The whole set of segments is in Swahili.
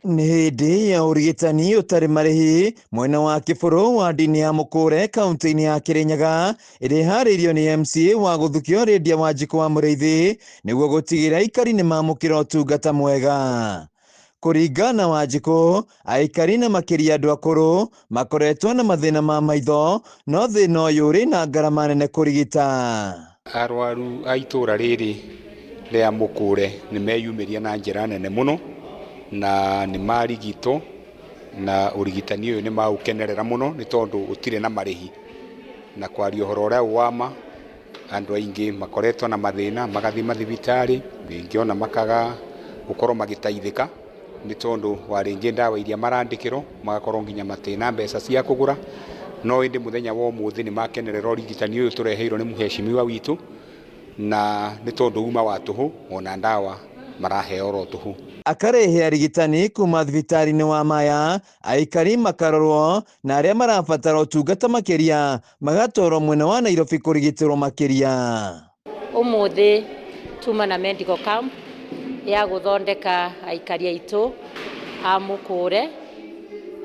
Nĩ hĩndĩ ya ũrigitani ũtarĩ marĩhi mwena wa Kĩbũrũ wa ndini ya Mũkũre kaunti-inĩ ya Kĩrĩnyaga ĩrĩa ĩharĩirio nĩ MCA wa Gũthukio Lydia Wanjiku wa Mũrĩithi nĩguo gũtigĩrĩra aikari nĩ mamũkĩra ũtungata mwega. Kũringana na Wanjiku, aikari na makĩria andũ akũrũ makoretwo na mathĩna ma maitho, no thĩna ũyũ ũrĩ na ngarama nene kũrigita. Arwaru a itũra rĩrĩ rĩa Mũkũre nĩ meyumĩria na njĩra nene mũno na nĩ marigitwo na ũrigitani ũyũ nĩ maũkenerera mũno nĩ tondũ ũtirĩ na marĩhi. Na kwaria ũhoro ũrĩa wama, andũ aingĩ makoretwo na mathĩna magathiĩ mathibitarĩ, rĩngĩ ona makaga gũkorwo magĩteithĩka nĩ tondũ wa rĩngĩ ndawa iria marandĩkĩrwo magakorwo nginya matĩna mbeca cia kũgũra. No ĩndĩ mũthenya wa ũmũthĩ nĩ makenerera ũrigitani ũyũ tũreheirwo nĩ mũhecimiwa witũ, na nĩ tondũ uma wa tũhũ ona ndawa maraheo oro tũhũ. Akarehe arigitani kuma thibitarĩ-inĩ wa Maya, aikari makarorwo na arĩa marabatara ũtungata makĩria magatwarwo mwena wa Nairobi kũrigitĩrwo makĩria. Ũmũthĩ tuma na medical camp ya gũthondeka aikari aitũ a Mũkũre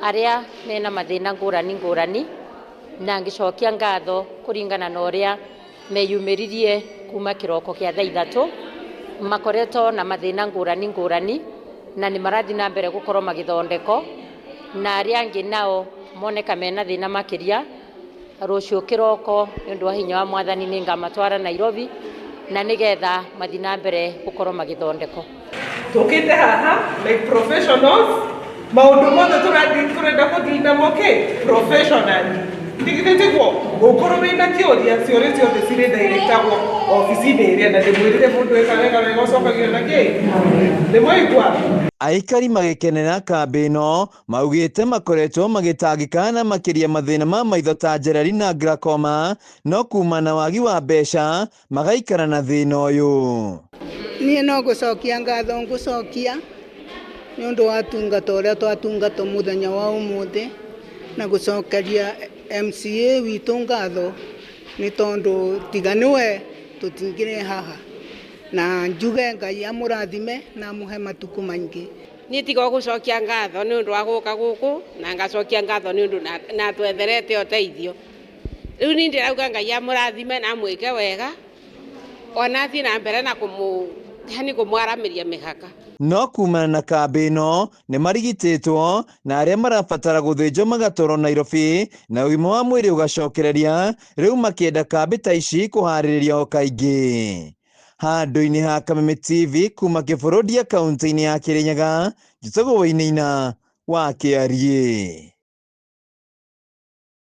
arĩa mena mathĩna ngũrani na ngĩcokia ngatho kũringana na ũrĩa meyumĩririe kuma kĩroko kĩa thaa 3 makoretwo na mathĩna ngũrani na nĩ marathiĩ na mbere gũkorwo magĩthondeko, na arĩa angĩ nao moneka mena thĩna makĩria rũciũ kĩroko nĩ ũndũ wa hinya wa Mwathani nĩ ngamatwara Nairobi na nĩgetha mathiĩ na mbere gũkorwo magĩthondeko. Tũkĩte haha like professionals, maũndũ mothe tũrenda gũthiĩ namo professionally. Ndigithĩtiguo gũkorwo wĩna kĩũria ciothe cirĩ ndairetagwo ofici-inĩ ĩrĩa na ndĩmwĩrire mũndũ eka wega ũcokagio na ndĩmwaigua. Aikari magĩkenera kambĩ ĩno maugĩte makoretwo magĩtangĩka na makĩria mathĩna ma maitho ta njereri na glaucoma, no kuma na wagi wa mbeca magaikara na thĩna ũyũ. Niĩ no gũcokia ngatho ngũcokia nĩ ũndũ wa tungata ũrĩa twatungatwo mũthenya wa ũmũthĩ na gũcokeria MCA witũ ngatho nĩ tondũ tiga nĩwe tũtingĩrĩ haha, na njuge Ngai amũrathime na amũhe matukũ maingĩ. Niĩ tiga gũcokia ngatho nĩ ũndũ wa gũka gũkũ na ngacokia ngatho nĩ ũndũ na twetherete ũteithio. Rĩu niĩ ndĩrauga Ngai amũrathime na amwĩke wega ona athiĩ na mbere na kũmwaramĩria mĩhaka. No kumana na kambĩ ĩno nĩ marigitĩtwo na arĩa marabatara gũthĩnjwo magatwarwo Nairobi na ũgima wa mwĩrĩ ũgacokereria, rĩu makĩenda kambĩ ta ici kũharĩrĩria o kaingĩ. Handũ-inĩ ha Kameme TV kuma Kĩbũrũ kaunti-inĩ ya Kĩrĩnyaga, njĩtagwo Wainaina wa Kĩarie.